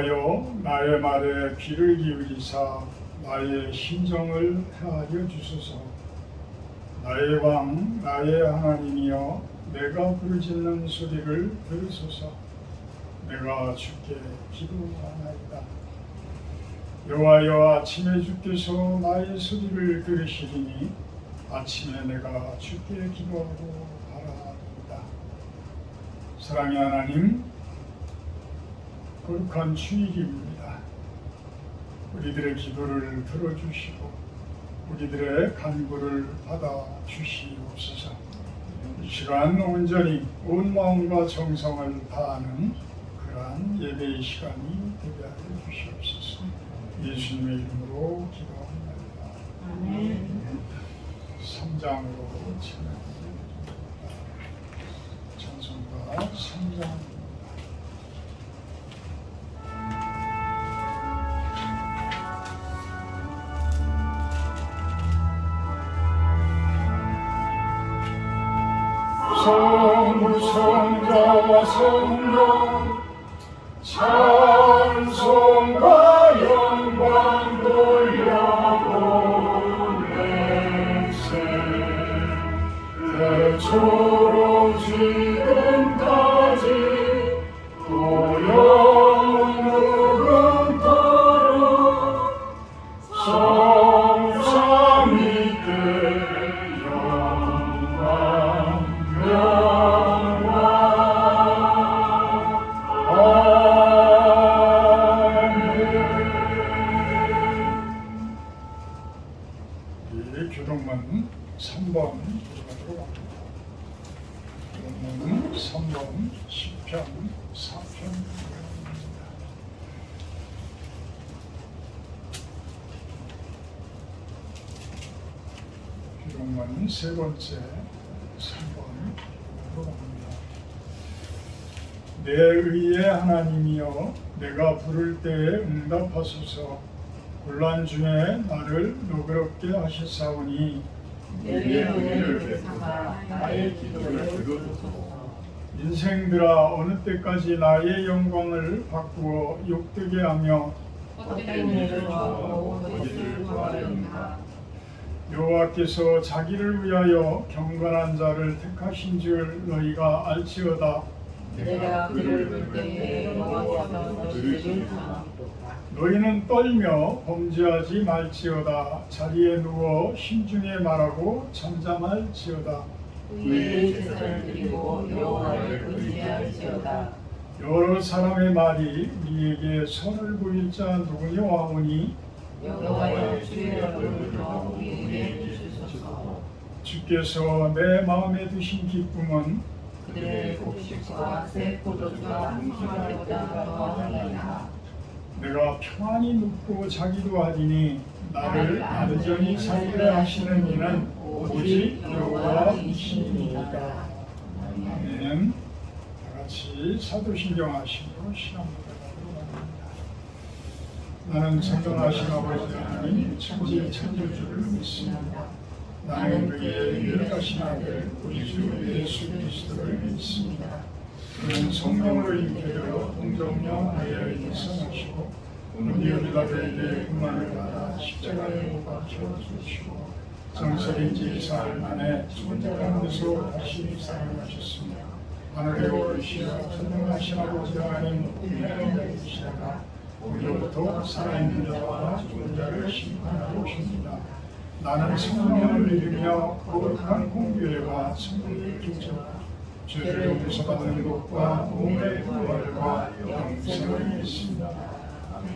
여호와여 나의 말에 귀를 기울이사 나의 심정을 헤아려 주소서. 나의 왕 나의 하나님이여 내가 부르짖는 소리를 들으소서. 내가 주께 기도하나이다. 여호와여 아침에 주께서 나의 소리를 들으시리니 아침에 내가 주께 기도하고 바라옵니다. 사랑의 하나님, 거룩한 주일입니다. 우리들의 기도를 들어주시고 우리들의 간구를 받아주시옵소서. 이 시간 온전히 온 마음과 정성을 다하는 그러한 예배의 시간이 되게 하여 주시옵소서. 예수님의 이름으로 기도합니다. 아멘. 3장으로 진행합니다. 찬송가 3장. 성부성자와 성령 찬송과 영광 돌려보내세. 대초로 지금까지 또 영원토록 성삼위께 교동문 3번 들어가도록 합니다. 교동문 3번 10편 4편 들어갑니다. 교동문 세 번째 3번 들어갑니다. 내 의의 하나님이여 내가 부를 때에 응답하소서. 곤란 중에 나를 너그럽게 하셨사오니 내게 은혜를 베푸사 나의 기도를 들어주소서. 인생들아 어느 때까지 나의 영광을 바꾸어 욕되게 하며 헛된 일을 좋아하고 거짓을 좋아하는가. 여호와께서 자기를 위하여 경건한 자를 택하신 줄 너희가 알지어다. 내가 그를 볼 때에 여호와께서 너희를 사랑하도다. 너희는 떨며 범죄하지 말지어다. 자리에 누워 심중에 말하고 잠잠할지어다. 의의 제사를 드리고 여호와를 의지할지어다. 여러 사람의 말이 우리에게 선을 보일 자 누구냐 하오니 여호와여 주의 얼굴을 우리에게 주소서. 주께서 내 마음에 두신 기쁨은 그들의 곡식과 새 포도주와 음식할 때보다 더하니라. 내가 평안히 눕고 자기도 하리니 나를 아르전히 살게 하시는 이는 오직 여호와이시니이다. 아멘. 다같이 사도신경 하시고 신앙고백하도록 합니다. 나는 전능하신 아버지 하나님 천지 창조주를 믿습니다. 나는 그의 유일하신 아들 우리 주 예수 그리스도를 믿습니다. 그는 성령으로 인도되어 동정녀 마리아에게 성하시고 우리 빌라도에게 분만을 받아 십자가에 못 박혀 죽으시고 정설인 지 4일 만에 죽은 자 가운데서 다시 살아나셨습니다. 하늘에 오르시어 전능하신 아버지 하나님 우리를 계시다가 오늘부터 살아있는 자와 죽은 자를 심판하러 오십니다. 나는 성령을 믿으며 거룩한 공교회와 성령의 교제와 죄를 용서받는 것과 몸의 부활과 영생을 믿습니다. 아멘.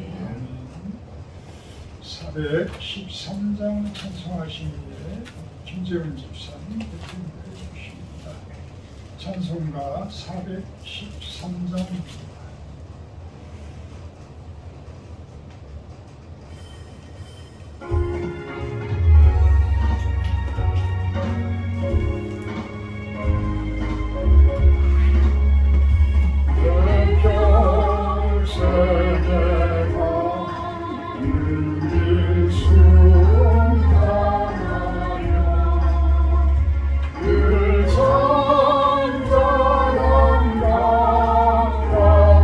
413장 찬송하신 후에 김재훈 집사님 대표해 주십니다. 찬송가 413장입니다. 그 잔잔한 강가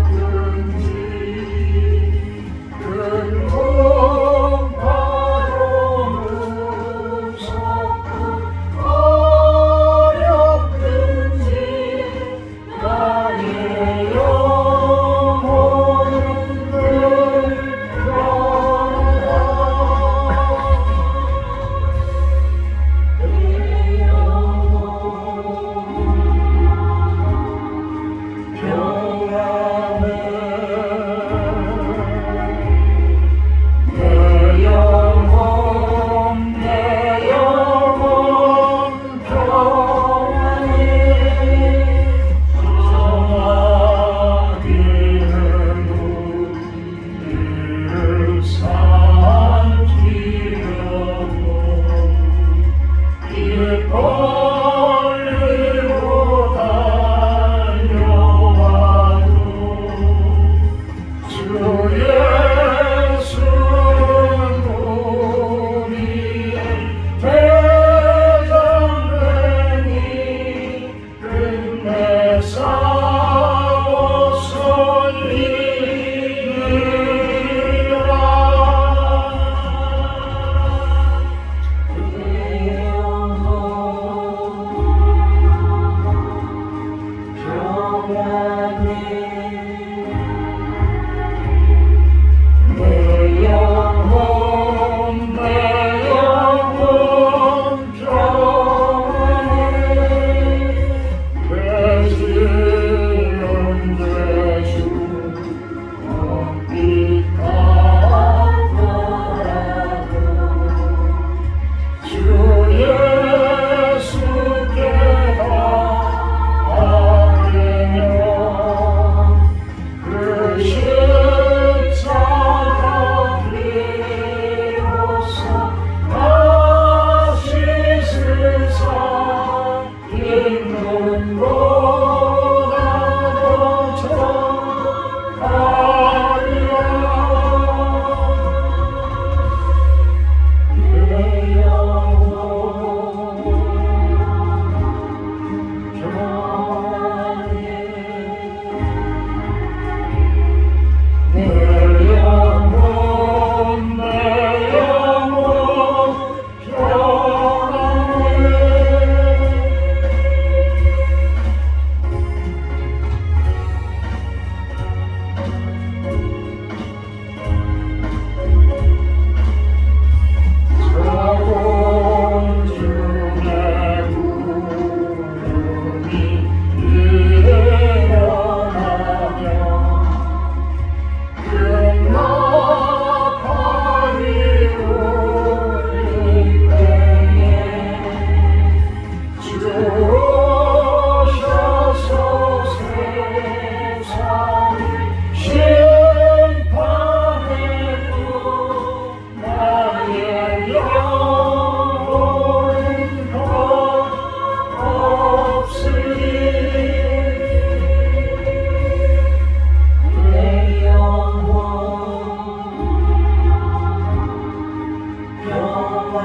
내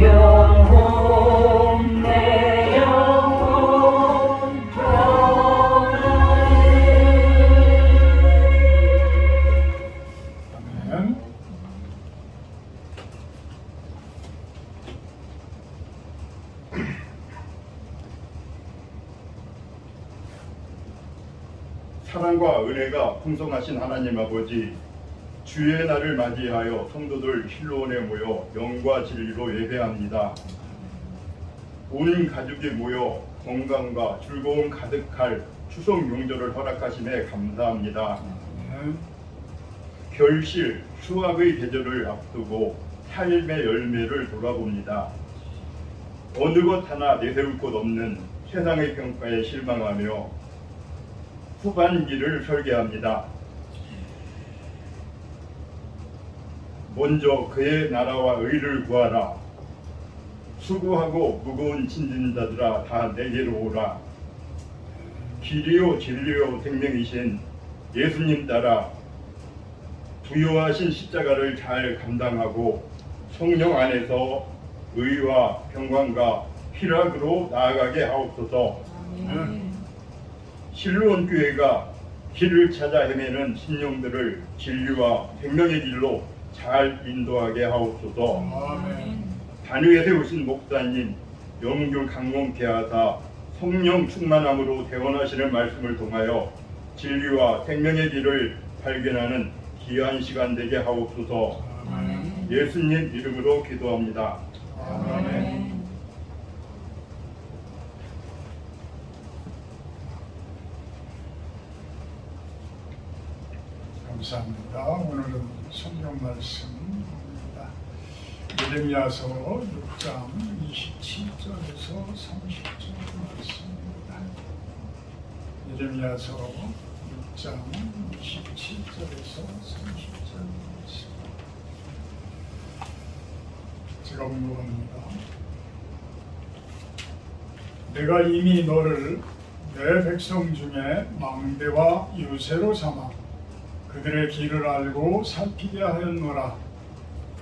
영혼 평안해. 아멘. 사랑과 은혜가 풍성하신 하나님 아버지, 주의 날을 맞이하여 성도들 실로원에 모여 영과 진리로 예배합니다. 온 가족이 모여 건강과 즐거움 가득할 추석 명절을 허락하심에 감사합니다. 아멘. 결실, 수확의 계절을 앞두고 삶의 열매를 돌아봅니다. 어느 것 하나 내세울 것 없는 세상의 평가에 실망하며 후반기를 설계합니다. 먼저 그의 나라와 의를 구하라. 수고하고 무거운 짐진 자들아 다 내게로 오라. 길이요 진리요 생명이신 예수님 따라 부요하신 십자가를 잘 감당하고 성령 안에서 의와 평강과 희락으로 나아가게 하옵소서. 아멘. 실로원 교회가 길을 찾아 헤매는 심령들을 진리와 생명의 길로 잘 인도하게 하옵소서. 아멘. 단위에 세우신 목사님 영줄 강건케 하사 성령 충만함으로 대원하시는 말씀을 통하여 진리와 생명의 길을 발견하는 귀한 시간 되게 하옵소서. 아멘. 예수님 이름으로 기도합니다. 아멘. 감사합니다. 오늘은 성경 말씀입니다. 예레미야서 6장 27절에서 30절 말씀입니다. 예레미야서 6장 27절에서 30절 말씀. 제가 공부합니다. 내가 이미 너를 내 백성 중에 망대와 유세로 삼아 그들의 길을 알고 살피게 하였노라.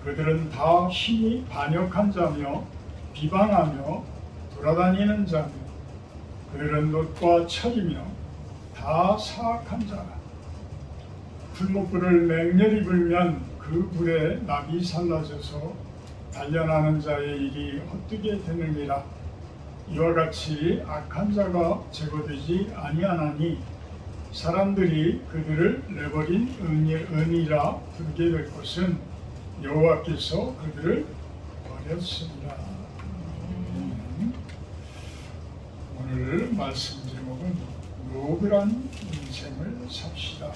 그들은 다 신이 반역한 자며 비방하며 돌아다니는 자며 그들은 놋과 철이며 다 사악한 자라. 풀목불을 맹렬히 불면 그 불에 납이 살라져서 단련하는 자의 일이 헛되게 되느니라. 이와 같이 악한 자가 제거되지 아니하나니 사람들이 그들을 내버린 은이라 부르게 될 것은 여호와께서 그들을 버렸습니다. 오늘 말씀 제목은 노블한 인생을 삽시다.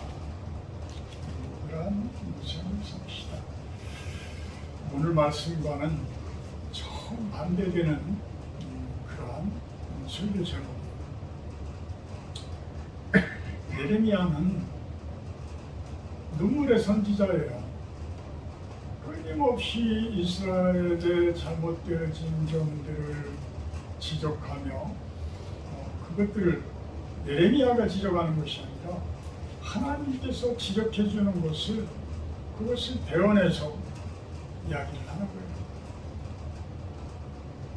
노블한 인생을 삽시다. 오늘 말씀과는 정반대되는 그러한 설교 제목입니다. 예레미야는 눈물의 선지자예요. 끊임없이 이스라엘의 잘못되어진 점들을 지적하며 그것들을 예레미야가 지적하는 것이 아니라 하나님께서 지적해 주는 것을 그것을 대언해서 이야기를 하는 거예요.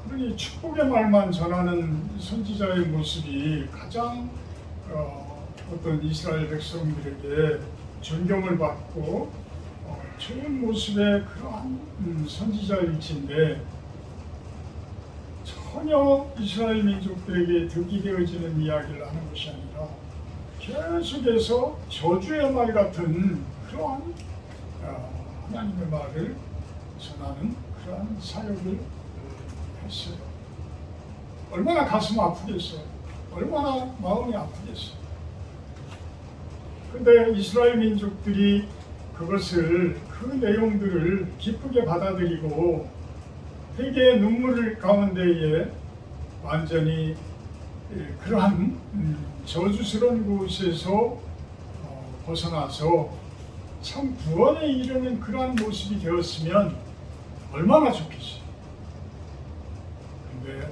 그러니 축복의 말만 전하는 선지자의 모습이 가장 어떤 이스라엘 백성들에게 존경을 받고 좋은 모습의 그러한 선지자일진데 전혀 이스라엘 민족들에게 득이 되어지는 이야기를 하는 것이 아니라 계속해서 저주의 말 같은 그러한 하나님의 말을 전하는 그러한 사역을 했어요. 얼마나 가슴 아프겠어요. 얼마나 마음이 아프겠어요. 근데 이스라엘 민족들이 그것을 그 내용들을 기쁘게 받아들이고 되게 눈물 가운데에 완전히 그러한 저주스러운 곳에서 벗어나서 참 구원에 이르는 그러한 모습이 되었으면 얼마나 좋겠어요. 근데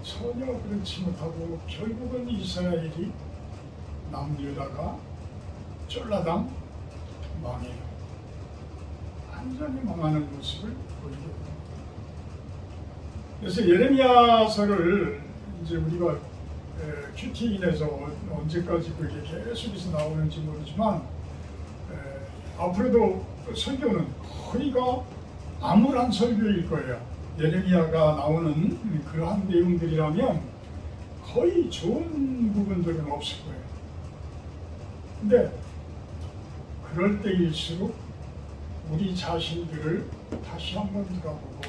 전혀 그렇지 못하고 결국은 이스라엘이 남유다가 쫄라당 망해요. 완전히 망하는 모습을 보이게 됩니다. 그래서 예레미야서를 이제 우리가 큐티인에서 언제까지 그게 계속해서 나오는지 모르지만 앞으로도 설교는 거의가 암울한 설교일 거예요. 예레미야가 나오는 그러한 내용들이라면 거의 좋은 부분들은 없을 거예요. 근데 그럴 때일수록 우리 자신들을 다시 한번 돌아보고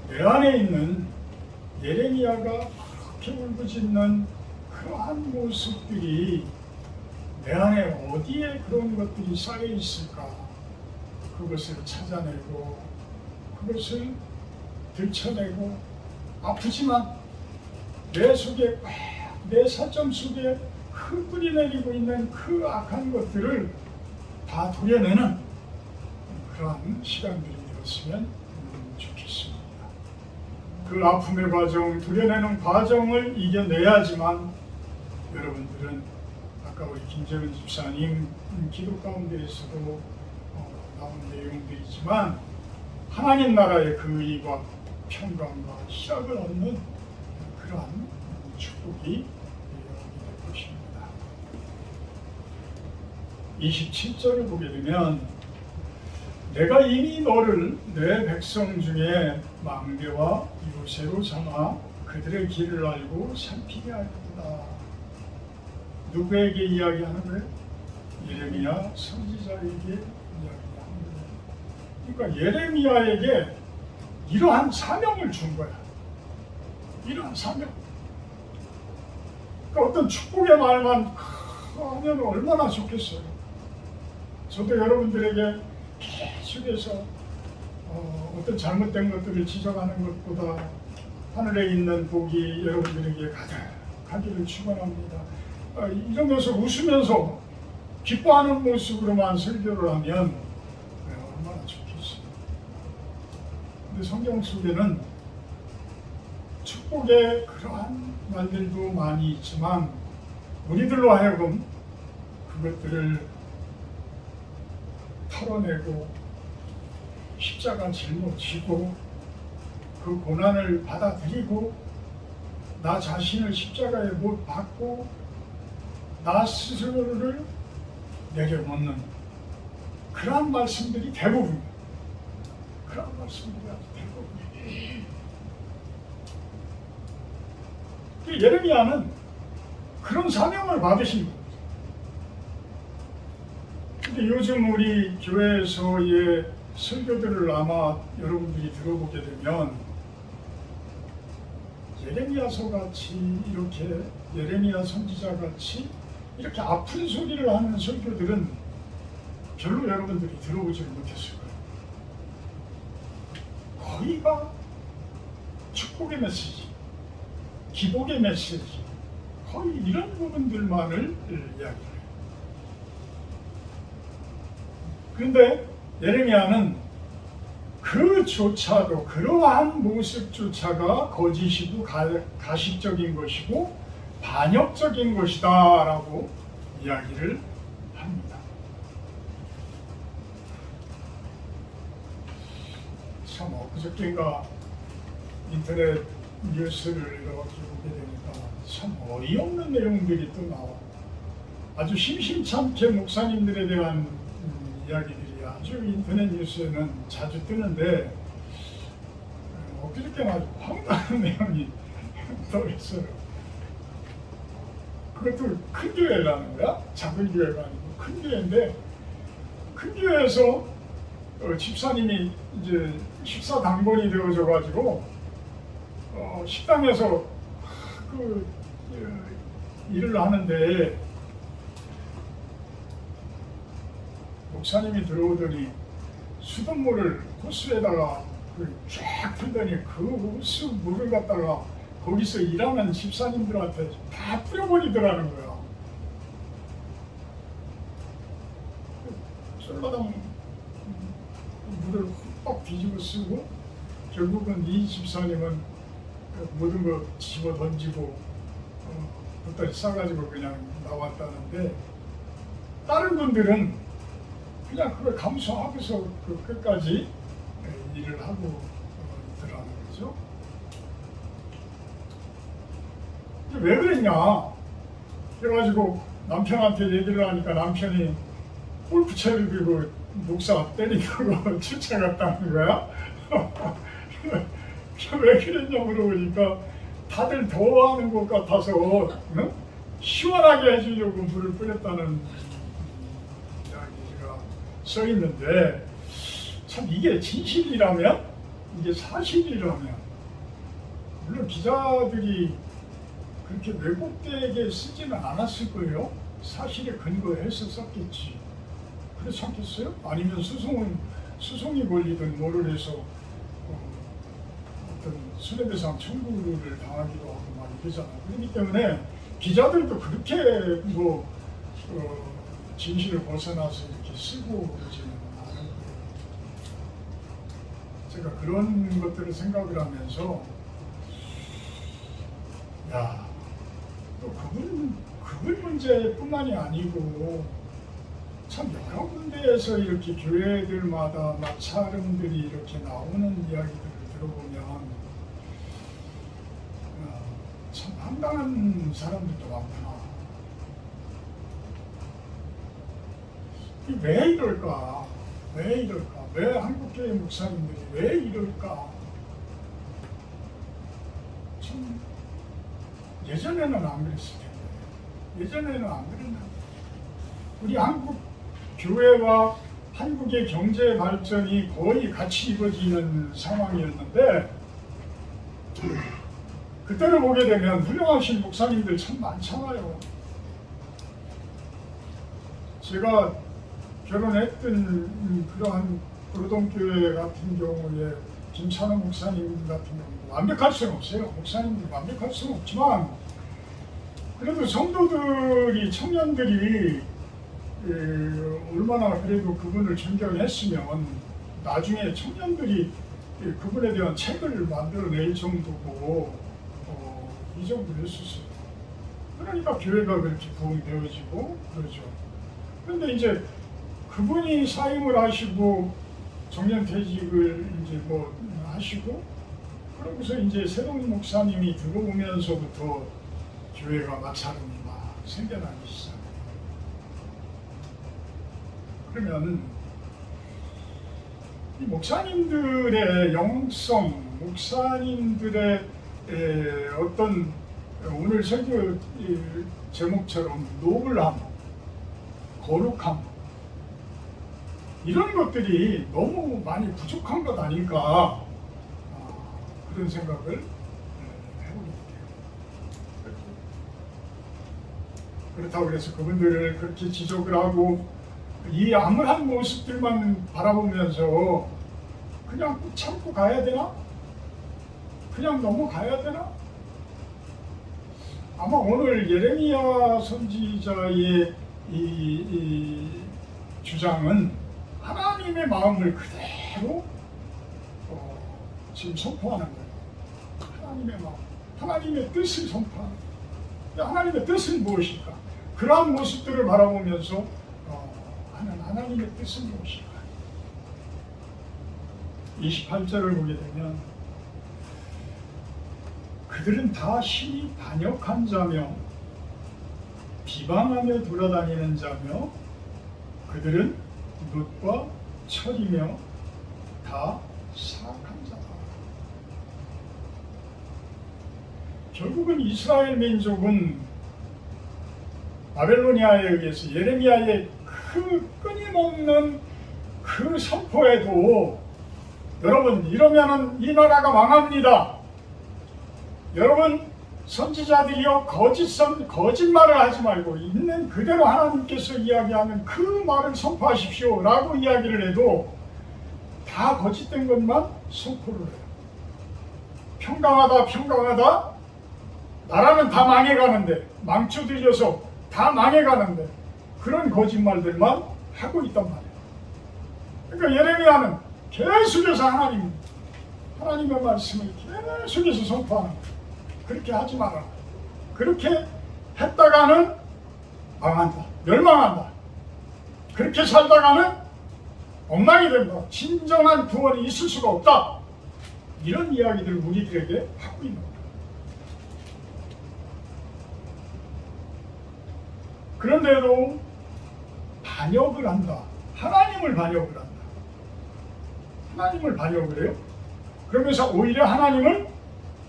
내 안에 있는 예레미야가 그렇게 울부짖는 그러한 모습들이 내 안에 어디에 그런 것들이 쌓여 있을까? 그것을 찾아내고 그것을 들춰내고 아프지만 내 속에 내 사점 속에 흙뿌리 내리고 있는 그 악한 것들을 다 도려내는 그러한 시간들이 되었으면 좋겠습니다. 그 아픔의 과정, 도려내는 과정을 이겨내야지만 여러분들은 아까 우리 김재훈 집사님 기도 가운데에서도 나온 내용들이지만 하나님 나라의 그 의와 평강과 희락을 얻는 그러한 축복이 될 것입니다. 27절을 보게 되면 내가 이미 너를 내 백성 중에 망대와 요새로 삼아 그들의 길을 알고 살피게 하였다. 누구에게 이야기하는 거예요? 예레미야 선지자에게 이야기하는 거예요. 그러니까 예레미야에게 이러한 사명을 준 거야. 이러한 사명. 그러니까 어떤 축복의 말만 하면 얼마나 좋겠어요. 저도 여러분들에게 계속해서 어떤 잘못된 것들을 지적하는 것보다 하늘에 있는 복이 여러분들에게 가득하기를 축원합니다. 이런 것을 웃으면서 기뻐하는 모습으로만 설교를 하면 얼마나 좋겠어요. 근데 성경 속에는 축복의 그러한 말들도 많이 있지만 우리들로 하여금 그것들을 털어내고 십자가 짊어지고 그 고난을 받아들이고 나 자신을 십자가에 못 박고 나 스스로를 내려놓는 그러한 말씀들이 대부분이에요. 그러한 말씀들이 아주 대부분이에요. 예레미야는 그런 사명을 받으신 거예요. 근데 요즘 우리 교회에서의 설교들을 아마 여러분들이 들어보게 되면 예레미야서 같이 이렇게 예레미야 선지자 같이 이렇게 아픈 소리를 하는 설교들은 별로 여러분들이 들어보지 못했을 거예요. 거의가 축복의 메시지, 기복의 메시지, 거의 이런 부분들만을 이야기해요. 그런데 예레미야는 그조차도 그러한 모습조차가 거짓이고 가식적인 것이고 반역적인 것이다 라고 이야기를 합니다. 참 엊그저께인가 인터넷 뉴스를 이렇게 보게 되니까 참 어이없는 내용들이 또 나와요. 아주 심심찮게 목사님들에 대한 이야기들이 아주 인터넷 뉴스에는 자주 뜨는데 엊그저께 아주 황당한 내용이 떠있어요. 그것도 큰 교회라는 거야? 작은 교회가 아니고 큰 교회인데 큰 교회에서 집사님이 이제 식사 당번이 되어져 가지고 식당에서 일을 하는데 목사님이 들어오더니 수돗물을 호스에다가 쫙 풀더니 그 호스 물을 갖다가 거기서 일하는 집사님들한테 다 뿌려버리더라는 거야. 쫄라당 물을 흠뻑 뒤집어 쓰고 결국은 이 집사님은 모든 거 집어 던지고 보따리 싸가지고 그냥 나왔다는데 다른 분들은 그냥 그걸 감수하고서 그 끝까지 일을 하고 있더라는 거죠. 왜 그랬냐? 그래가지고 남편한테 얘기를 하니까 남편이 골프채를 들고 목사 때리려고 쫓아갔다는 거야. 왜 그랬냐 물어보니까 다들 더워하는 것 같아서 시원하게 해주려고 물을 뿌렸다는 이야기가 써 있는데, 참 이게 진실이라면, 이게 사실이라면, 물론 기자들이 그렇게 왜곡되게 쓰지는 않았을 거예요. 사실에 근거해서 썼겠지. 그렇지 않겠어요? 아니면 수송이 걸리든 뭐를 해서 어떤 손해배상 청구를 당하기도 하고 막 이러잖아요. 그렇기 때문에 기자들도 그렇게 진실을 벗어나서 이렇게 쓰고 그러지는 않은 거예요. 제가 그런 것들을 생각을 하면서, 야, 또 그분 문제뿐만이 아니고 참 여러 군데에서 이렇게 교회들마다 마찰음들이 이렇게 나오는 이야기들을 들어보면 참 황당한 사람들도 많구나. 왜 이럴까? 왜 이럴까? 왜 한국교회 목사님들이 왜 이럴까? 참 예전에는 안 그랬을 텐데. 예전에는 안 그랬나? 우리 한국 교회와 한국의 경제 발전이 거의 같이 이루어지는 상황이었는데, 그때를 보게 되면 훌륭하신 목사님들 참 많잖아요. 제가 결혼했던 그러한 고려동교회 같은 경우에 김찬호 목사님 같은 경우 완벽할 수는 없어요. 목사님들 완벽할 수는 없지만 그래도 성도들이, 청년들이 얼마나 그래도 그분을 존경했으면 나중에 청년들이 그분에 대한 책을 만들어낼 정도고 이 정도로 했었어요. 그러니까 교회가 그렇게 부흥되어지고 그러죠. 그런데 이제 그분이 사임을 하시고 정년퇴직을 이제 하시고, 그러고서 이제 새로운 목사님이 들어오면서부터 교회가 마찰음이 막 생겨나기 시작해요. 그러면 이 목사님들의 영성, 목사님들의 어떤 오늘 설교 제목처럼 노블함, 거룩함, 이런 것들이 너무 많이 부족한 것 아닐까, 그런 생각을 해보게 돼요. 그렇다고 해서 그분들을 그렇게 지적을 하고 이 암울한 모습들만 바라보면서 그냥 참고 가야 되나? 그냥 넘어가야 되나? 아마 오늘 예레미야 선지자의 이 주장은 하나님의 마음을 그대로 지금 선포하는 거예요. 하나님의 마음, 하나님의 뜻을 선포하는 거예요. 하나님의 뜻은 무엇일까? 그러한 모습들을 바라보면서 하나님의 뜻은 무엇일까? 28절을 보게 되면 그들은 다 신이 반역한 자며 비방하며 돌아다니는 자며 그들은 룻과 철이며 다 사악한 자다. 결국은 이스라엘 민족은 바벨로니아에 의해서 예레미야의 그 끊임없는 그 선포에도 여러분 이러면은 이 나라가 망합니다. 여러분 선지자들이요 거짓말을 하지 말고 있는 그대로 하나님께서 이야기하는 그 말을 선포하십시오 라고 이야기를 해도 다 거짓된 것만 선포를 해요. 평강하다 나라는 다 망해가는데, 망쳐 들려서 다 망해가는데 그런 거짓말들만 하고 있단 말이에요. 그러니까 예레미야는 계속해서 하나님의 말씀을 계속해서 선포하는 거예요. 그렇게 하지 마라. 그렇게 했다가는 망한다, 멸망한다. 그렇게 살다가는 엉망이 된다. 진정한 구원이 있을 수가 없다. 이런 이야기들을 우리들에게 하고 있는 거예요. 그런데도 반역을 한다. 하나님을 반역을 한다. 하나님을 반역을 해요. 그러면서 오히려 하나님을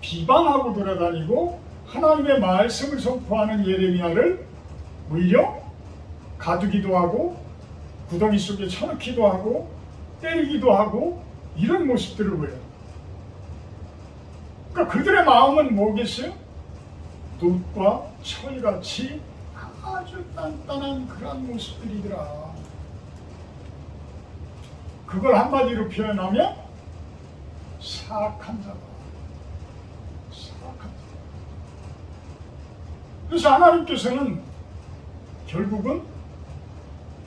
비방하고 돌아다니고 하나님의 말씀을 선포하는 예레미야를 오히려 가두기도 하고 구덩이 속에 쳐넣기도 하고 때리기도 하고 이런 모습들을 보여요. 그러니까 그들의 마음은 뭐겠어요? 놋과 철같이 아주 단단한 그런 모습들이더라. 그걸 한마디로 표현하면 사악한 자다. 사악한 자. 그래서 하나님께서는 결국은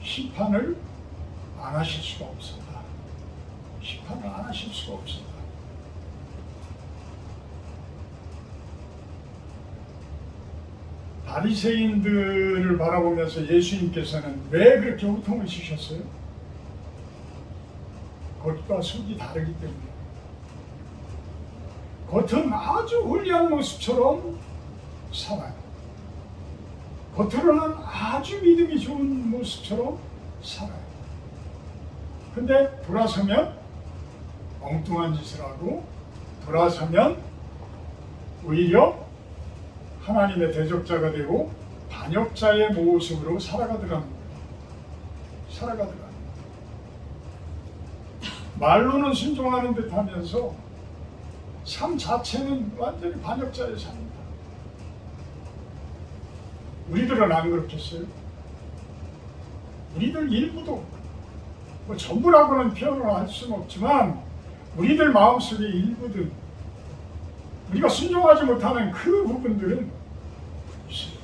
심판을 안 하실 수가 없었다. 심판을 안 하실 수가 없었다. 바리새인들을 바라보면서 예수님께서는 왜 그렇게 호통을 치셨어요? 겉과 속이 다르기 때문에. 겉은 아주 홀리한 모습처럼 살아요. 겉으로는 아주 믿음이 좋은 모습처럼 살아요. 근데 돌아서면 엉뚱한 짓을 하고 돌아서면 오히려 하나님의 대적자가 되고 반역자의 모습으로 살아가더라는 거예요. 살아가더라는 거예요. 말로는 순종하는 듯 하면서 삶 자체는 완전히 반역자의 삶입니다. 우리들은 안 그렇겠어요? 우리들 일부도 뭐 전부라고는 표현을 할 수는 없지만 우리들 마음속의 일부들 우리가 순종하지 못하는 그 부분들은 있어요.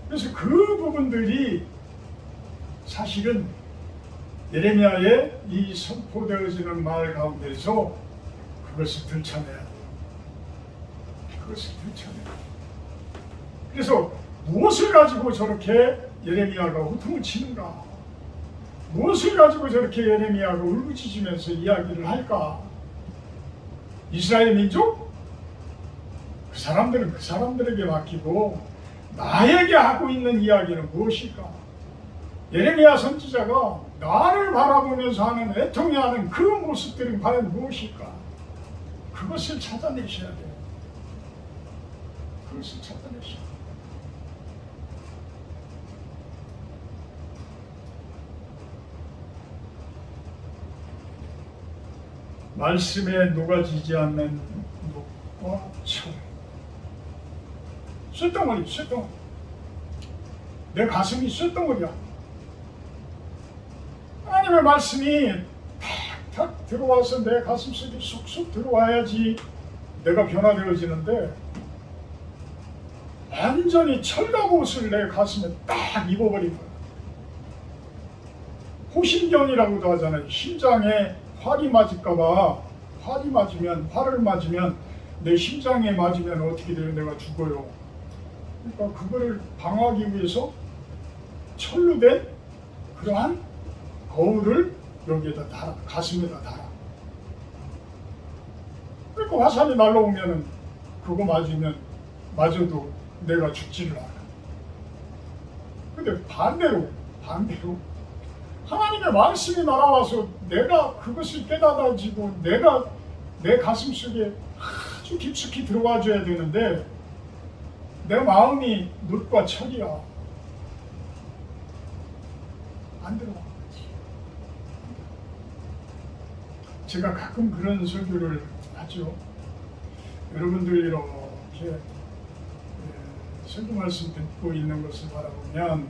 그래서 그 부분들이 사실은 예레미야의 이 선포되어지는 말 가운데서 그것을 들춰내야 돼요. 그것을 들춰내야 돼요. 그래서 무엇을 가지고 저렇게 예레미야가 호통을 치는가? 무엇을 가지고 저렇게 예레미야가 울부짖으면서 이야기를 할까? 이스라엘 민족? 그 사람들은 그 사람들에게 맡기고 나에게 하고 있는 이야기는 무엇일까? 예레미야 선지자가 나를 바라보면서 하는 애통해하는 그 모습들은 과연 무엇일까? 그것을 찾아내셔야 돼요. 그것을 찾아내셔야 돼요. 말씀에 녹아지지 않는 녹과 철. 쇳덩어리, 쇳덩어리. 내 가슴이 쇳덩어리야. 하나님의 말씀이 탁탁 들어와서 내 가슴 속에 쏙쏙 들어와야지 내가 변화되어지는데 완전히 철갑옷을 내 가슴에 딱 입어버린 거야. 호심경이라고도 하잖아요. 심장에 활이 맞을까봐 활을 맞으면 내 심장에 맞으면 어떻게 돼요? 내가 죽어요. 그러니까 그거를 방어하기 위해서 철로 된 그러한 거울을 여기에다 달아, 가슴에다 달아. 그러니까 화살이 날라오면은 그거 맞아도 내가 죽지를 않아. 근데 반대로 하나님의 말씀이 날아와서 내가 그것을 깨닫아지고 내가 내 가슴 속에 아주 깊숙이 들어와 줘야 되는데 내 마음이 놋과 철이야. 안 들어와. 제가 가끔 그런 설교를 하죠. 여러분들 이렇게 설교 말씀 듣고 있는 것을 바라보면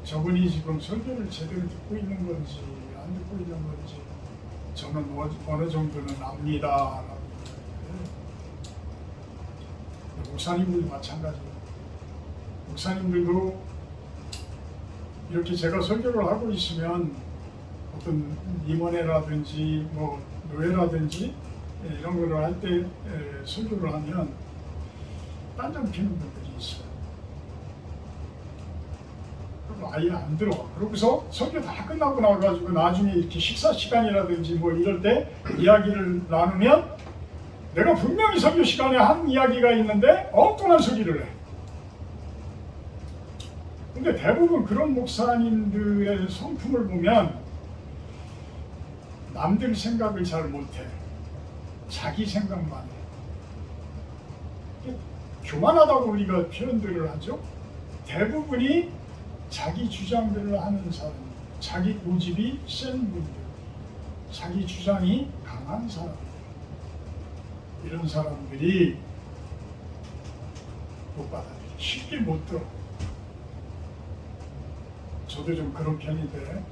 저분이 지금 설교를 제대로 듣고 있는 건지 안 듣고 있는 건지 저는 어느 정도는 압니다. 목사님들도 마찬가지예요. 목사님들도 이렇게 제가 설교를 하고 있으면 어떤 임원회라든지 뭐 노회라든지 이런 거를 할 때 설교를 하면 딴점 피는 분들이 있어요. 아예 안 들어. 그러고서 설교 다 끝나고 나가지고 나중에 이렇게 식사 시간이라든지 뭐 이럴 때 이야기를 나누면 내가 분명히 설교 시간에 한 이야기가 있는데 엉뚱한 소리를 해. 근데 대부분 그런 목사님들의 성품을 보면 남들 생각을 잘 못해. 자기 생각만 해. 교만하다고 우리가 표현들을 하죠. 대부분이 자기 주장들을 하는 사람, 자기 고집이 센 분들, 자기 주장이 강한 사람, 이런 사람들이 못 받아들여. 쉽게 못 들어. 저도 좀 그런 편인데,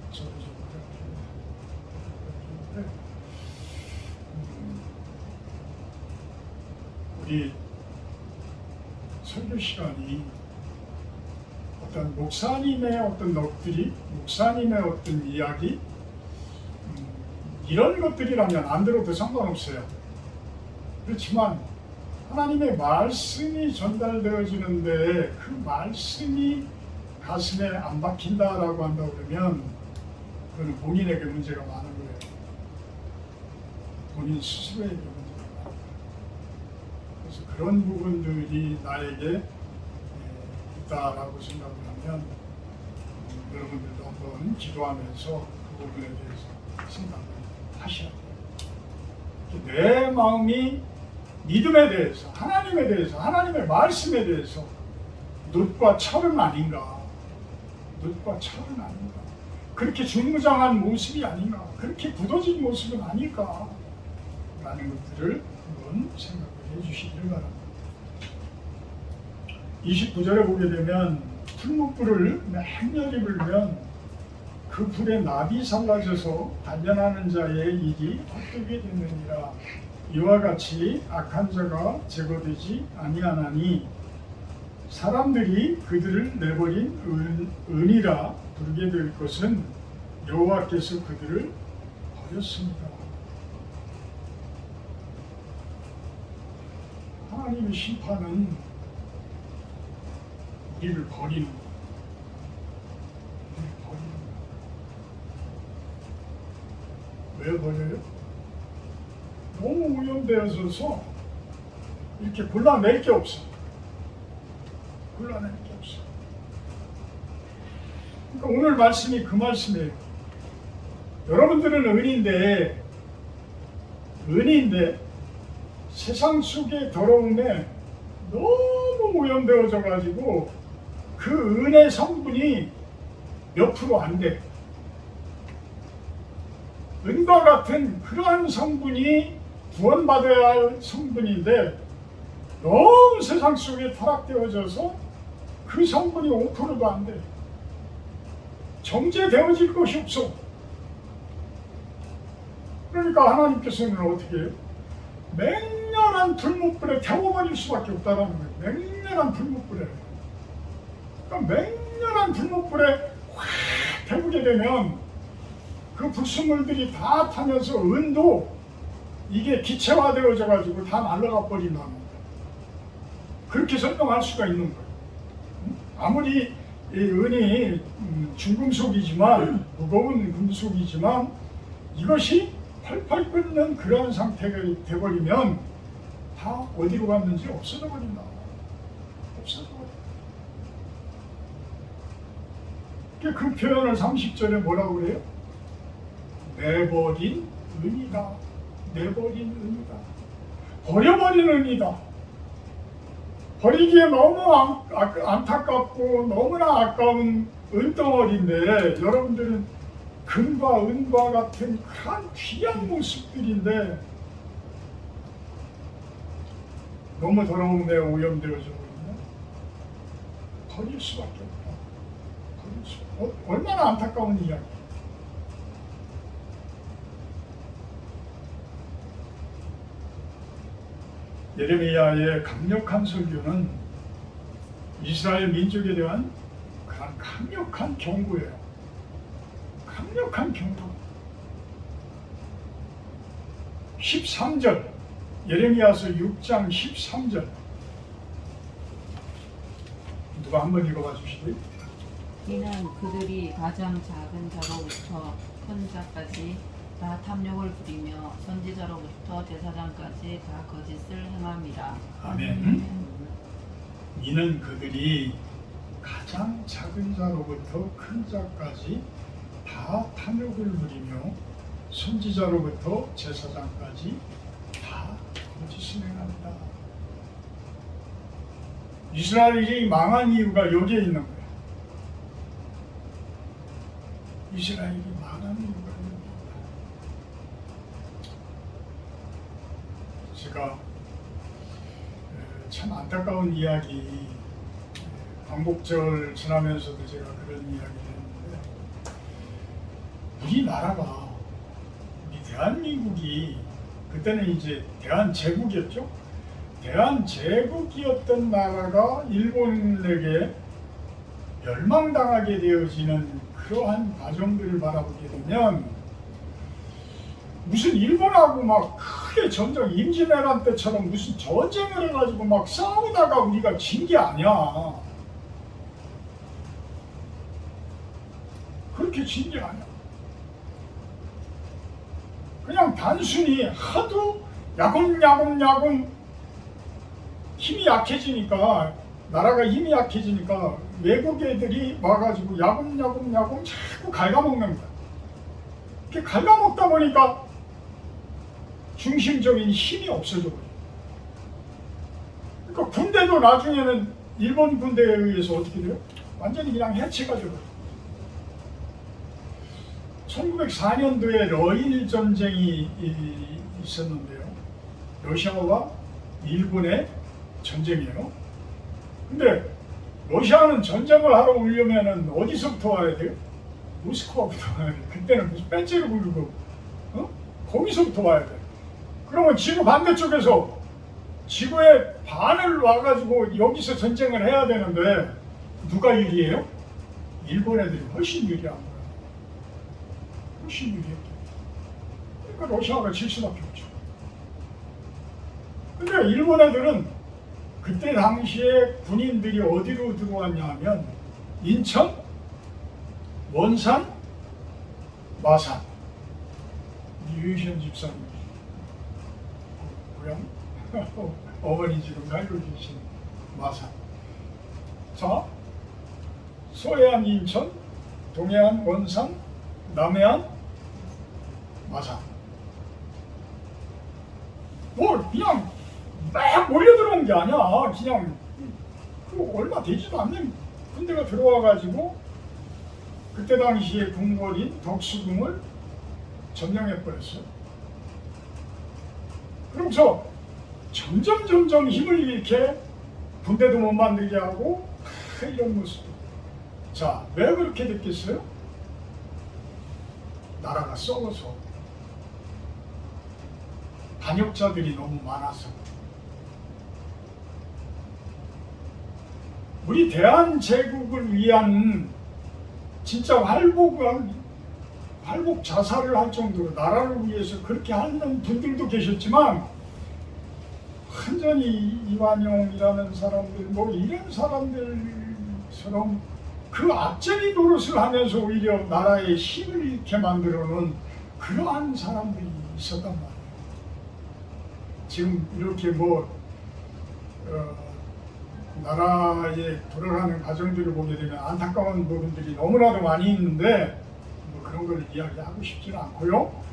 우리 설교 시간이 어떤 목사님의 어떤 넋들이, 목사님의 어떤 이야기, 이런 것들이라면 안 들어도 상관없어요. 그렇지만 하나님의 말씀이 전달되어지는데 그 말씀이 가슴에 안 박힌다라고 한다 그러면 그건 본인에게 문제가 많은 거예요. 본인 스스로에게 문제가 많은 거예요. 그래서 그런 부분들이 나에게 있다라고 생각을 하면 여러분들도 한번 기도하면서 그 부분에 대해서 생각을 하셔야 돼요. 내 마음이 믿음에 대해서, 하나님에 대해서, 하나님의 말씀에 대해서 놋과 철은 아닌가? 놋과 철은 아닌가? 그렇게 중무장한 모습이 아닌가? 그렇게 굳어진 모습은 아닐까? 라는 것들을 한번 생각을 해주시길 바랍니다. 29절에 보게 되면 풀무불을 맹렬히 불면 그 불에 납이 살라져서 단련하는 자의 일이 헛되게 됐느니라. 이와 같이 악한 자가 제거되지 아니하나니 사람들이 그들을 내버린 은이라 부르게 될 것은 여호와께서 그들을 버렸습니다. 하나님의 심판은 우리를 버리는 거예요. 왜 버려요? 너무 오염되어서 이렇게 골라낼 게 없어. 골라낼 게 없어. 그러니까 오늘 말씀이 그 말씀이에요. 여러분들은 은인데 세상 속의 더러움에 너무 오염되어져 가지고 그 은의 성분이 몇 프로 안 돼. 은과 같은 그러한 성분이 구원받아야 할 성분인데 너무 세상 속에 타락되어져서 그 성분이 5%도 안 돼. 정제되어질 것이 없어. 그러니까 하나님께서는 어떻게 해요? 맹렬한 불못불에 태워버릴 수밖에 없다는 거예요. 맹렬한 불못불에. 그러니까 맹렬한 불못불에 확 태우게 되면 그 불순물들이 다 타면서 은도 이게 기체화되어져 가지고 다 날아가 버린다는 거예요. 그렇게 설명할 수가 있는 거예요. 아무리 이 은이 중금속이지만, 무거운 금속이지만 이것이 펄펄 끓는 그런 상태가 돼버리면 다 어디로 갔는지 없어져 버린다. 없어져 버린다. 그 표현을 30절에 뭐라고 그래요? 내버린 은이다. 내버린 은이다. 버려버린 은이다. 버리기에 너무 안타깝고 너무나 아까운 은덩어리인데 여러분들은 금과 은과 같은 그런 귀한 모습들인데 너무 더러움에 오염되어져 있네. 버릴 수밖에 없다. 얼마나 안타까운 이야기. 예레미야의 강력한 설교는 이스라엘 민족에 대한 강력한 경고예요. 강력한 경고. 13절, 예레미야서 6장 13절. 누가 한번 읽어봐 주시고요. 이는 그들이 가장 작은 자로부터 큰 자까지 다 탐욕을 부리며 선지자로부터 제사장까지 다 거짓을 행함이라. 아멘. 이는 그들이 가장 작은 자로부터 큰 자까지 다 탐욕을 부리며 선지자로부터 제사장까지 다 거짓을 행한다. 이스라엘이 망한 이유가 여기에 있는 거예요. 이스라엘이 망한 이유가 여기입니다. 제가 참 안타까운 이야기, 광복절 지나면서도 제가 그런 이야기를 했는데, 우리나라가, 우리 대한민국이 그때는 이제 대한제국이었죠. 대한제국이었던 나라가 일본에게 멸망당하게 되어지는 그러한 과정들을 바라보게 되면, 무슨 일본하고 막 크게 전쟁, 임진왜란 때처럼 무슨 전쟁을 해가지고 막 싸우다가 우리가 진 게 아니야. 그렇게 진 게 아니야. 그냥 단순히 하도 야금야금 힘이 약해지니까, 나라가 힘이 약해지니까 외국 애들이 와가지고 야금야금 자꾸 갉아먹는 거야. 이렇게 갉아먹다 보니까 중심적인 힘이 없어져 버려. 그러니까 군대도 나중에는 일본 군대에 의해서 어떻게 돼요? 완전히 그냥 해체가 되버려. 1904년도에 러일 전쟁이 있었는데요. 러시아와 일본의 전쟁이에요. 근데 러시아는 전쟁을 하러 오려면은 어디서부터 와야 돼요? 모스크바부터 와야 돼. 그때는 무슨 배지를 부르고, 거기서부터 와야 돼. 그러면 지구 반대쪽에서 지구의 반을 와가지고 여기서 전쟁을 해야 되는데 누가 유리해요? 일본 애들이 훨씬 유리한 거야. 훨씬 유리해. 그러니까 러시아가 질 수밖에 없죠. 근데 일본 애들은 그때 당시에 군인들이 어디로 들어왔냐 하면 인천, 원산, 마산. 유희션 집사님 고향 어머니 지금 살고 계신 마산. 자, 서해안 인천, 동해안 원산, 남해안 마산. 뭐 그냥 막 몰려들어온 게 아니야. 그냥 그 얼마 되지도 않는 군대가 들어와가지고 그때 당시에 궁궐인 덕수궁을 점령해버렸어요. 그러면서 점점 힘을 잃게 군대도 못 만들게 하고 이런 모습. 자, 왜 그렇게 됐겠어요? 나라가 썩어서, 반역자들이 너무 많아서. 우리 대한제국을 위한 진짜 활복 자살을 할 정도로 나라를 위해서 그렇게 하는 분들도 계셨지만, 완전히 이완용이라는 사람들, 뭐 이런 사람들처럼 그 앞제비 노릇을 하면서 오히려 나라의 힘을 잃게 만들어 놓은 그러한 사람들이 있었단 말이에요. 지금 이렇게 나라에 돌아가는 과정들을 보게 되면 안타까운 부분들이 너무나도 많이 있는데 뭐 그런 걸 이야기하고 싶지는 않고요.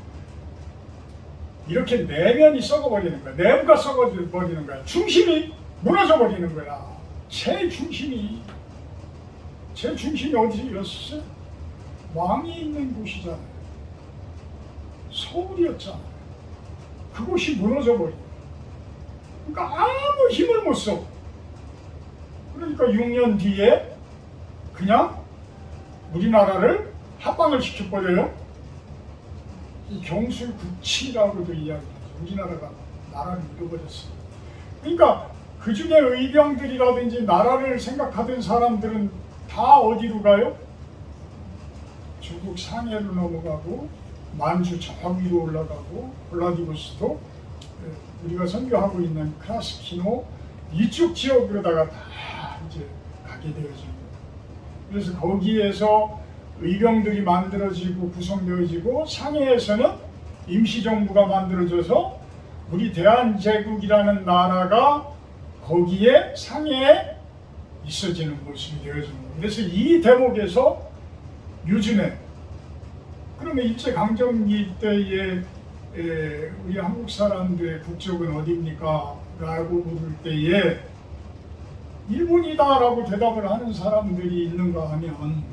이렇게 내면이 썩어버리는 거야. 내부가 썩어버리는 거야. 중심이 무너져버리는 거야. 제 중심이 어디였었어요? 왕이 있는 곳이잖아요. 서울이었잖아요. 그곳이 무너져버리고, 그러니까 아무 힘을 못 써. 그러니까 6년 뒤에 그냥 우리나라를 합방을 시켜버려요. 이 경술국치라고도 이야기하죠. 우리나라가 나라를 잃어버렸어요. 그러니까 그 중에 의병들이라든지 나라를 생각하던 사람들은 다 어디로 가요? 중국 상해로 넘어가고, 만주 저 위로 올라가고, 블라디보스토크, 우리가 선교하고 있는 크라스키노 이쪽 지역으로다가 다 이제 가게 되어진 거예요. 그래서 거기에서 의병들이 만들어지고 구성되어지고 상해에서는 임시정부가 만들어져서 우리 대한제국이라는 나라가 거기에 상해에 있어지는 모습이 되어지는 거예요. 그래서 이 대목에서 요즘에 그러면 일제강점기 때에 우리 한국 사람들의 국적은 어디입니까? 라고 물을 때에 일본이다라고 대답을 하는 사람들이 있는가 하면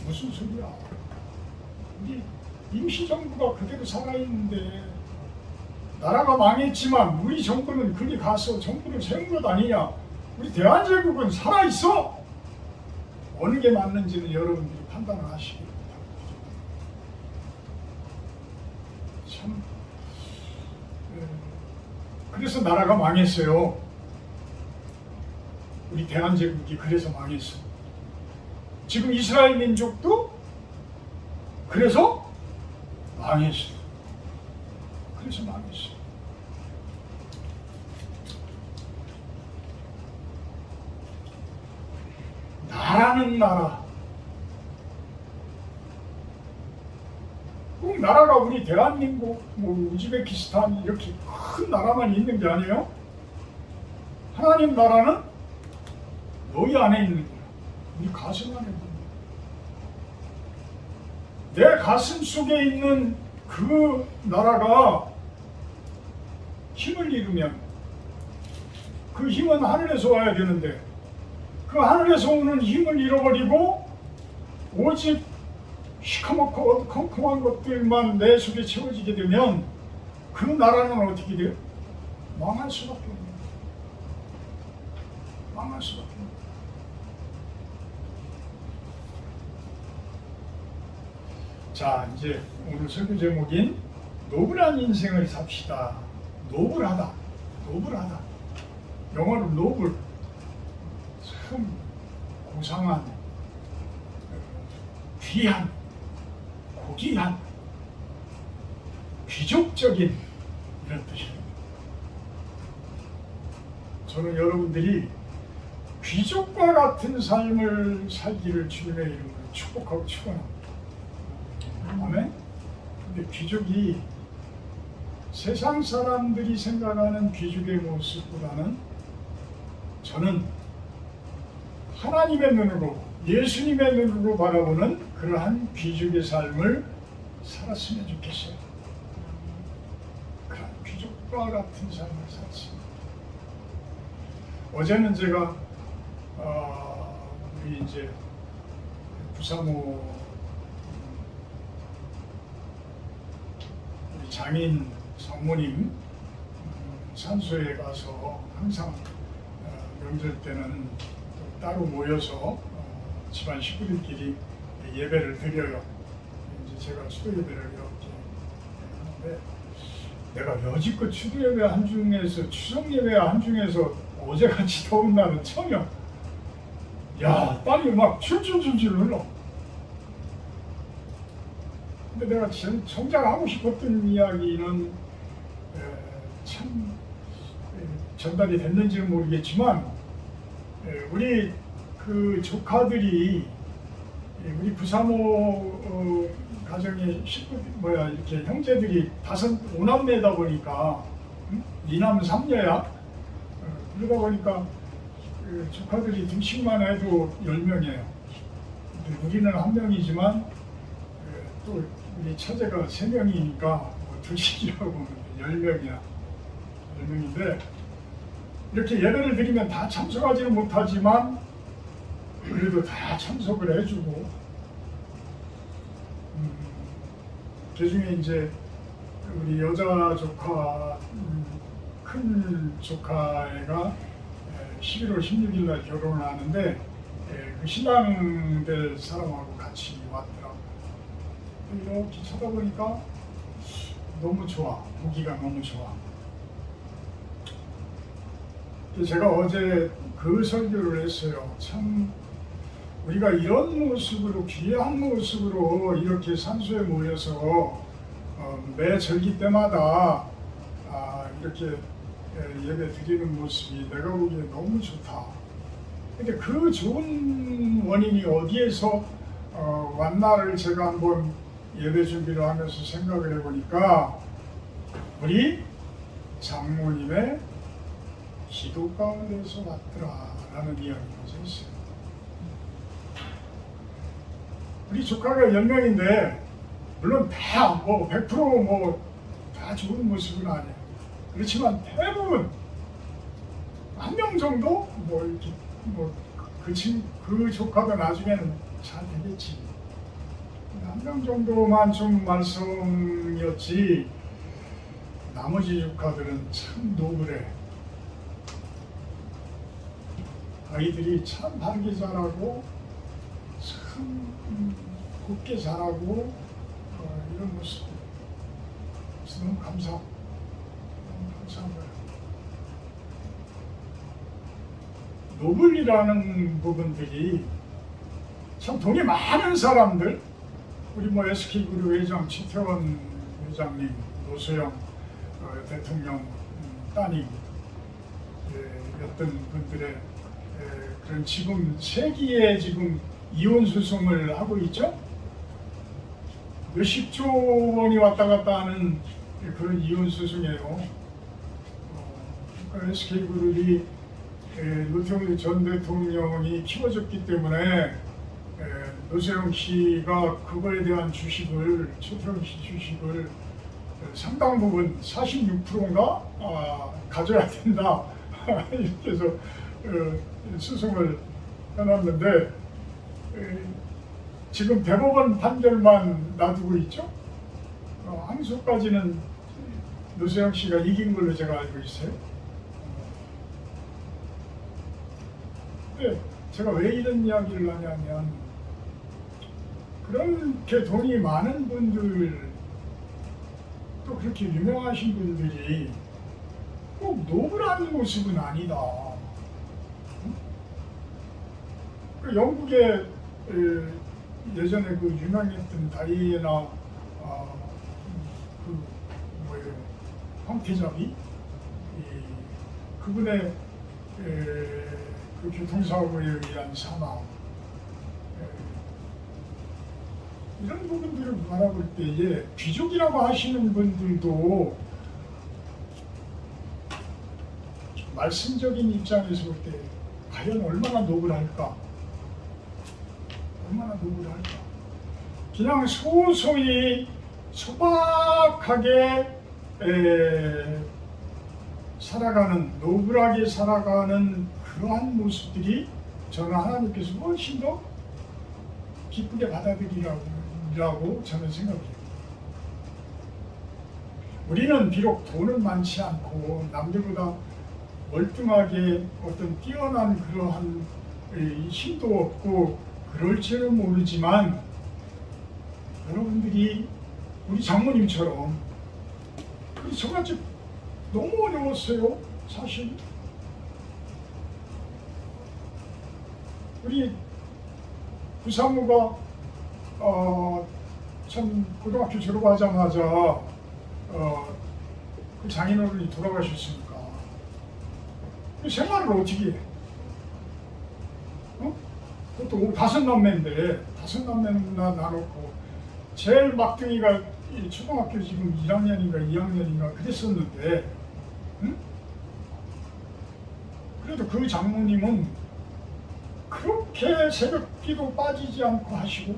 무슨 소리야? 우리 임시정부가 그대로 살아있는데 나라가 망했지만 우리 정부는 거기 가서 정부를 세운 것 아니냐? 우리 대한제국은 살아있어! 어느 게 맞는지는 여러분들이 판단을 하시기 바랍니다. 참, 그래서 나라가 망했어요. 우리 대한제국이 그래서 망했어. 지금 이스라엘 민족도 그래서 망했어. 그래서 망했어. 나라는 나라. 꼭 나라가 우리 대한민국, 뭐 우즈베키스탄 이렇게 큰 나라만 있는 게 아니에요. 하나님 나라는 너희 안에 있는 거야. 우리 가슴 안에 있는 거야. 내 가슴 속에 있는 그 나라가 힘을 잃으면 그 힘은 하늘에서 와야 되는데 그 하늘에서 오는 힘을 잃어버리고 오직 시커멓고 어두컴컴한 것들만 내 속에 채워지게 되면 그 나라는 어떻게 돼요? 망할 수밖에 없는 거예요. 망할 수밖에 없는 거예요. 자, 이제 오늘 설교 제목인 노블한 인생을 삽시다. 노블하다. 노블하다. 영어로 노블. 참 고상한, 귀한, 고귀한, 귀족적인 이런 뜻입니다. 저는 여러분들이 귀족과 같은 삶을 살기를 주님의 이름으로 축복하고 축원합니다. 아멘. 근데 귀족이 세상 사람들이 생각하는 귀족의 모습보다는 저는 하나님의 눈으로, 예수님의 눈으로 바라보는 그러한 귀족의 삶을 살았으면 좋겠어요. 그런 귀족과 같은 삶을 살았습니다. 어제는 제가 우리 이제 부사모 우리 장인 성모님 산소에 가서 항상 명절 때는 따로 모여서 집안 식구들끼리 예배를 드려요. 이제 제가 추도 예배를 이렇게 하는데 내가 여지껏 추도 예배 한 중에서 추석 예배 한 중에서 어제같이 더운 날은 처음이야. 야, 땀이 막 줄줄줄줄 흘러. 근데 내가 정작 하고 싶었던 이야기는 참 전달이 됐는지는 모르겠지만 우리 그 조카들이 우리 부사모 가정의 식구 이렇게 형제들이 5남매다 보니까 2남 3녀야. 그러다 보니까 그 조카들이 둘씩만 해도 10명이에요. 우리는 1명이지만 또 우리 처제가 3명이니까 둘씩이라고 보면 10명이야. 10명인데 이렇게 예배를 드리면 다 참석하지는 못하지만 그래도 다 참석을 해주고 그 중에 이제 우리 여자 조카 큰 조카애가 11월 16일 날 결혼을 하는데 그 신랑 될 사람하고 같이 왔더라고요. 이렇게 쳐다보니까 너무 좋아. 보기가 너무 좋아. 제가 어제 그 설교를 했어요. 참 우리가 이런 모습으로 귀한 모습으로 이렇게 산소에 모여서 매 절기 때마다 이렇게 예배 드리는 모습이 내가 보기에 너무 좋다. 근데 그 좋은 원인이 어디에서 왔나를 제가 한번 예배 준비를 하면서 생각을 해보니까 우리 장모님의 기도 가운데서 왔더라라는 이야기가 있어요. 우리 조카가 10명인데 물론 다 뭐 100% 다 좋은 모습은 아니에요. 그렇지만 대부분 한 명 정도 이렇게 그 조카가 나중에는 잘 되겠지. 한 명 정도만 좀 말썽이었지. 나머지 조카들은 참 노블해. 아이들이 참 바르게 자라고 참 곱게 자라고 이런 모습 너무 감사한 거예요. 노블이라는 부분들이 참 돈이 많은 사람들, 우리 SK그룹 회장 최태원 회장님, 노소영 대통령 따님 어떤 분들의 그런 지금 세기의 지금 이혼 소송을 하고 있죠. 몇십조 원이 왔다 갔다 하는 그런 이혼 소송이에요. 그러니까 SK그룹이 노태우 전 대통령이 키워줬기 때문에 노세영 씨가 그거에 대한 주식을, 최태원 씨 주식을 상당 부분 46%인가 가져야 된다 이렇게 해서 소송을 해놨는데 지금 대법원 판결만 놔두고 있죠. 항소까지는 노세영 씨가 이긴 걸로 제가 알고 있어요. 근데 제가 왜 이런 이야기를 하냐면 그렇게 돈이 많은 분들 또 그렇게 유명하신 분들이 꼭 노블한 모습은 아니다. 그 영국의 예전에 그 유명했던 다이애나 황태자비 그분의 그 교통사고에 의한 사망 이런 부분들을 바라볼 때에 귀족이라고 하시는 분들도 말씀적인 입장에서 볼 때 과연 얼마나 노블할까? 얼마나 노블할까? 그냥 소소히 소박하게 살아가는, 노블하게 살아가는 그러한 모습들이 저는 하나님께서 훨씬 더 기쁘게 받아들이라고 저는 생각해요. 우리는 비록 돈은 많지 않고 남들보다 월등하게 어떤 뛰어난 그러한 힘도 없고 그럴지는 모르지만 여러분들이 우리 장모님처럼 저같이 너무 어려웠어요. 사실 우리 부사모가 참 고등학교 졸업하자마자 그 장인어른이 돌아가셨으니까 그 생활을 어떻게 해? 그것도 5남매인데 5남매 나놓고 제일 막둥이가 초등학교 지금 1학년인가 2학년인가 그랬었는데 응? 그래도 그 장모님은 그렇게 새벽기도 빠지지 않고 하시고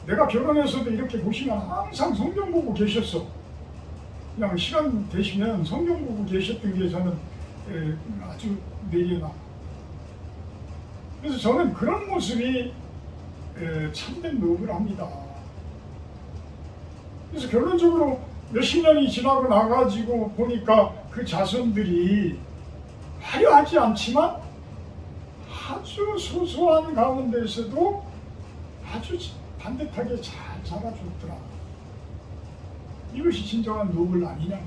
내가 결혼해서도 이렇게 보시면 항상 성경 보고 계셨어. 그냥 시간 되시면 성경 보고 계셨던 게 저는 아주 내게나. 그래서 저는 그런 모습이 참된 노블합니다. 그래서 결론적으로 몇십 년이 지나고 나가지고 보니까 그 자손들이 화려하지 않지만 아주 소소한 가운데서도 아주 반듯하게 잘 자라줬더라. 이것이 진정한 노블 아니냐?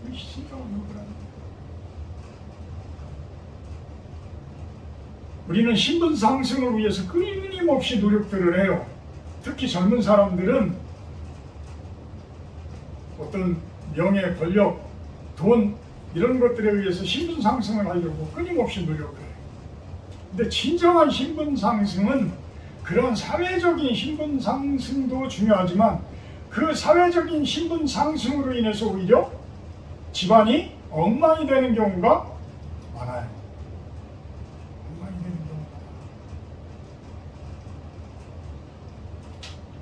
이것이 진정한 노블 아니냐? 우리는 신분 상승을 위해서 끊임없이 노력들을 해요. 특히 젊은 사람들은 어떤 명예, 권력, 돈 이런 것들에 의해서 신분 상승을 하려고 끊임없이 노력을 해요. 근데 진정한 신분 상승은 그런 사회적인 신분 상승도 중요하지만 그 사회적인 신분 상승으로 인해서 오히려 집안이 엉망이 되는 경우가 많아요. 엉망이 되는 경우가 많아요.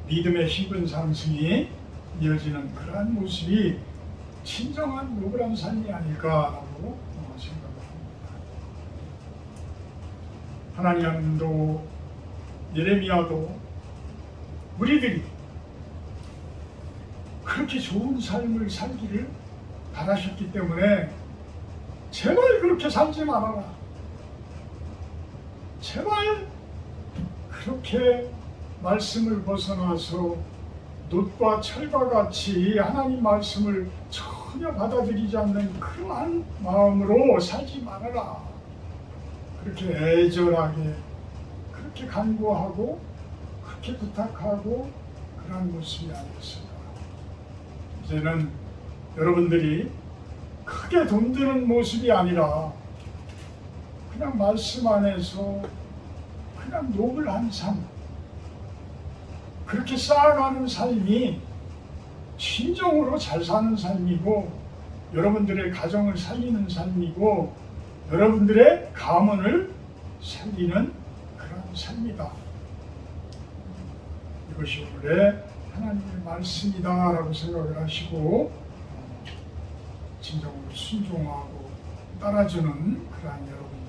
믿음의 신분 상승이 이어지는 그러한 모습이 진정한 노블한 삶이 아닐까라고 생각을 합니다. 하나님도 예레미야도 우리들이 그렇게 좋은 삶을 살기를 바라셨기 때문에 제발 그렇게 살지 말아라. 제발 그렇게 말씀을 벗어나서 놋과 철과 같이 하나님 말씀을 전혀 받아들이지 않는 그러한 마음으로 살지 말아라. 그렇게 애절하게 그렇게 간구하고 그렇게 부탁하고 그런 모습이 아니었을까. 이제는 여러분들이 크게 돈 드는 모습이 아니라 그냥 말씀 안에서 그냥 노블한 삶, 그렇게 쌓아가는 삶이 진정으로 잘 사는 삶이고 여러분들의 가정을 살리는 삶이고 여러분들의 가문을 살리는 그런 삶이다. 이것이 오늘의 하나님의 말씀이다 라고 생각을 하시고 진정으로 순종하고 따라주는 그러한 여러분들이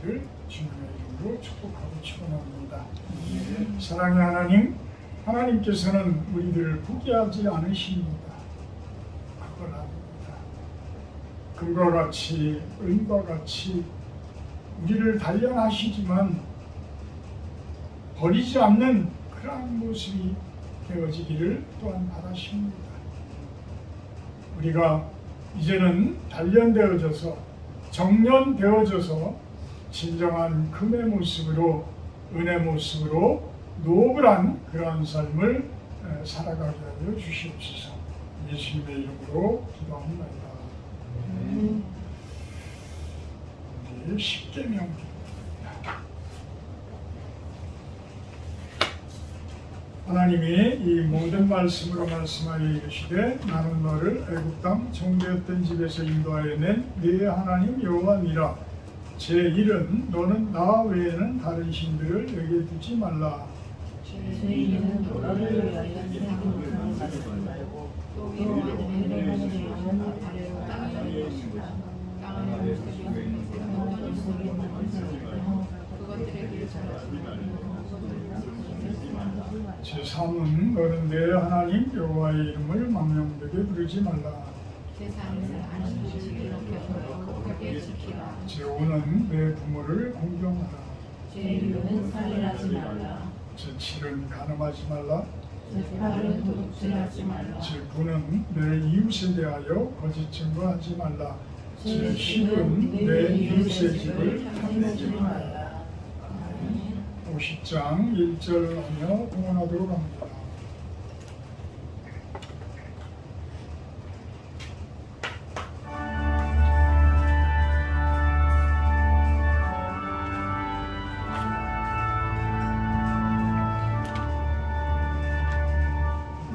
되기를 주님의 이름으로 축복하고 축원합니다. 사랑의 하나님, 하나님께서는 우리들을 포기하지 않으십니다. 그걸 압니다. 금과 같이 은과 같이 우리를 단련하시지만 버리지 않는 그러한 모습이 되어지기를 또한 바라십니다. 우리가 이제는 단련되어져서 정련되어져서 진정한 금의 모습으로 은의 모습으로 노블한 그러한 삶을 살아가게 하여 주시옵소서. 예수님의 이름으로 기도합니다. 우리 십계명 하나님이 이 모든 말씀으로 말씀하여 이르시되 나는 너를 애굽 땅 정죄했던 집에서 인도하여 낸 네 하나님 여호와니라. 제 일은 너는 나 외에는 다른 신들을 여기에 두지 말라. 저희는 너를 위하여 세상을 가르치지 말고 또 여호와는 하늘의 영혼 아래로 땅을 것이다. 땅을 그것들의 길을 잘하지 제3은 너는 내 하나님 여호와의 이름을 망령되게 부르지 말라. 세상에서 안식일을 켜서 거룩하게 지키라. 제5는 내 부모를 공경하라. 제6은 살인하지 말라. 제7은 간음하지 말라. 제8은 도둑질하지 말라. 제9는 내 이웃에 대하여 거짓 증거하지 말라. 제10은 내 이웃의 집을 탐내지 말라. 50장 1절 하며 공헌하도록 합니다.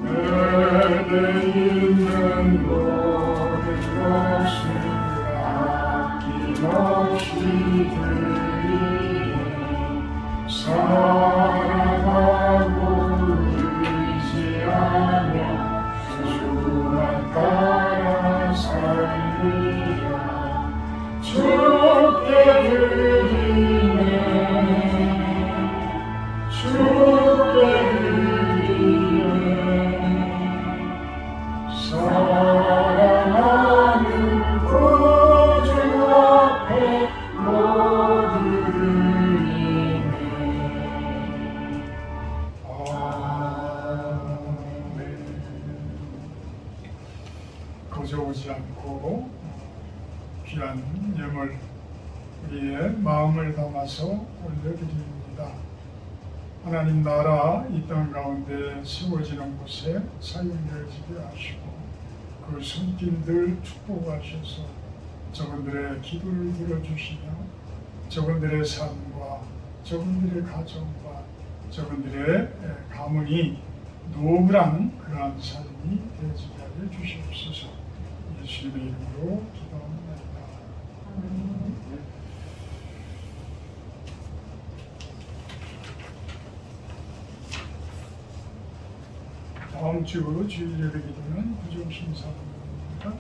내게 있는 모든 것을 아낌없이 드리네. 사랑하고 의지하며 주만 따라 살리라. 주께 드리네. 주께 드리네. 사랑하는 구주 앞에 모두 거저오지 않고 귀한 예물 우리의 마음을 담아서 올려드립니다. 하나님 나라 이 땅 가운데 세워지는 곳에 사용되어지게 하시고 그 손길들 축복하셔서 저분들의 기도를 들어주시며 저분들의 삶과 저분들의 가정과 저분들의 가문이 노블한 그러한 삶이 되어지게 하여 주시옵소서. 예수님의 이름으로 기도합니다. 다음 주 주일 예배 기도는 부정심사입니다.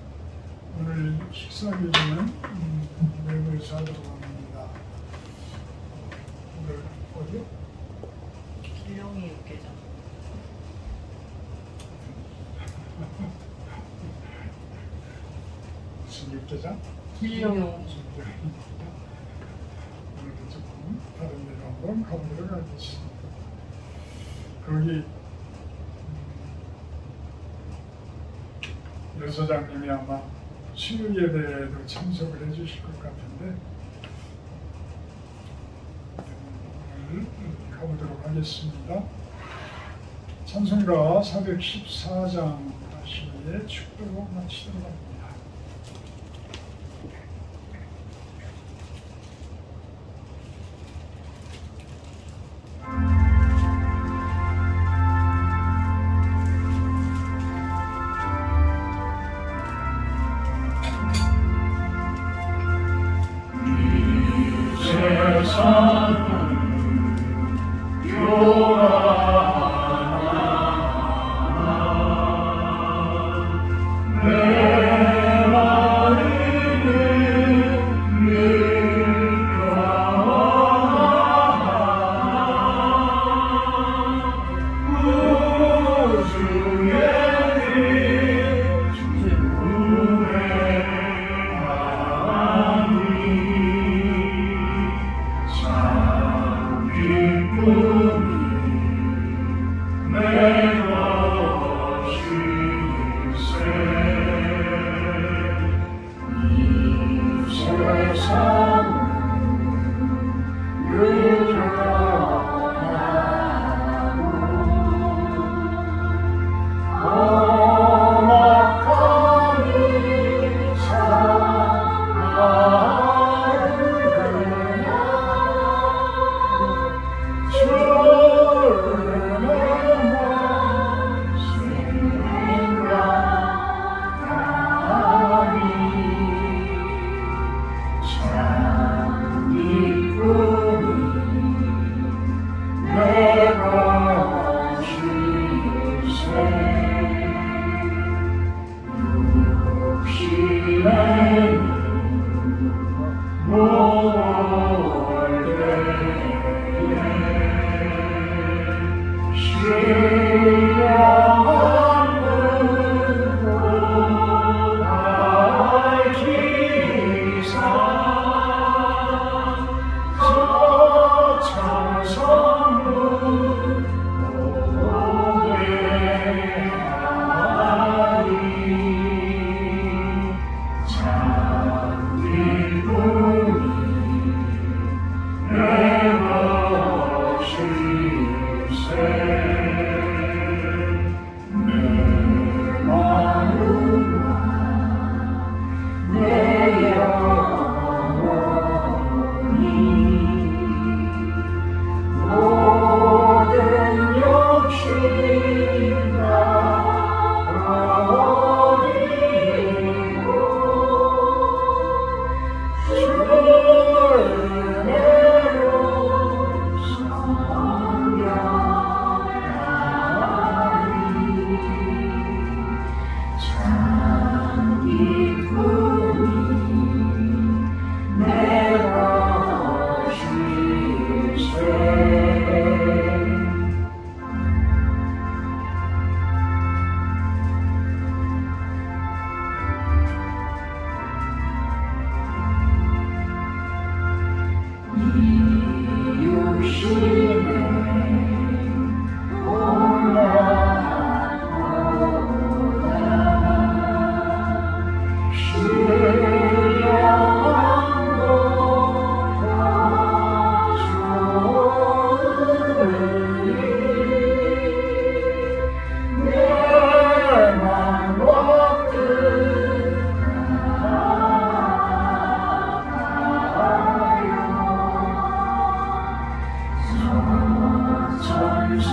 오늘 식사 교제는 내부에서 하도록 합니다. 오늘 어디요? 길룡이 육개장. 무슨 육개장? 길룡. 오늘도 조금 다른 데로 한번 가보도록 하겠습니다. 거기 여소장님이 아마 수요 예배에도 참석을 해주실 것 같은데 오늘 가보도록 하겠습니다. 찬송가 414장 다시의 축도로 마치도록 합니다.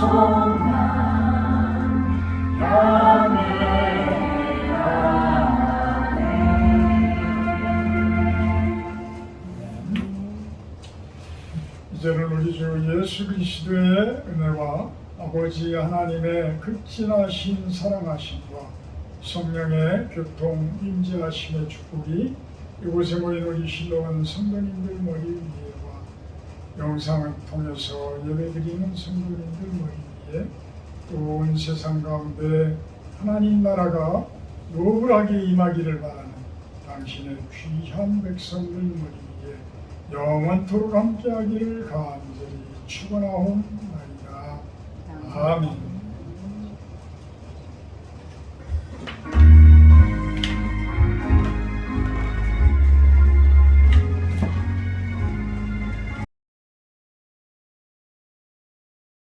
소망 향해 가네. 이제는 우리 주 예수 그리스도의 은혜와 아버지 하나님의 극진하신 사랑하심과 성령의 교통 임재하심의 축복이 이곳에 모인 우리 신로원 성도님들 머리 위에와 영상을 통해서 예배드리는 성도님들 머리 위에 또 온 세상 가운데 하나님 나라가 노블하게 임하기를 바라는 당신의 귀한 백성들 머리 위에 영원토록 함께하기를 간절히 축원하옵나이다. 아멘.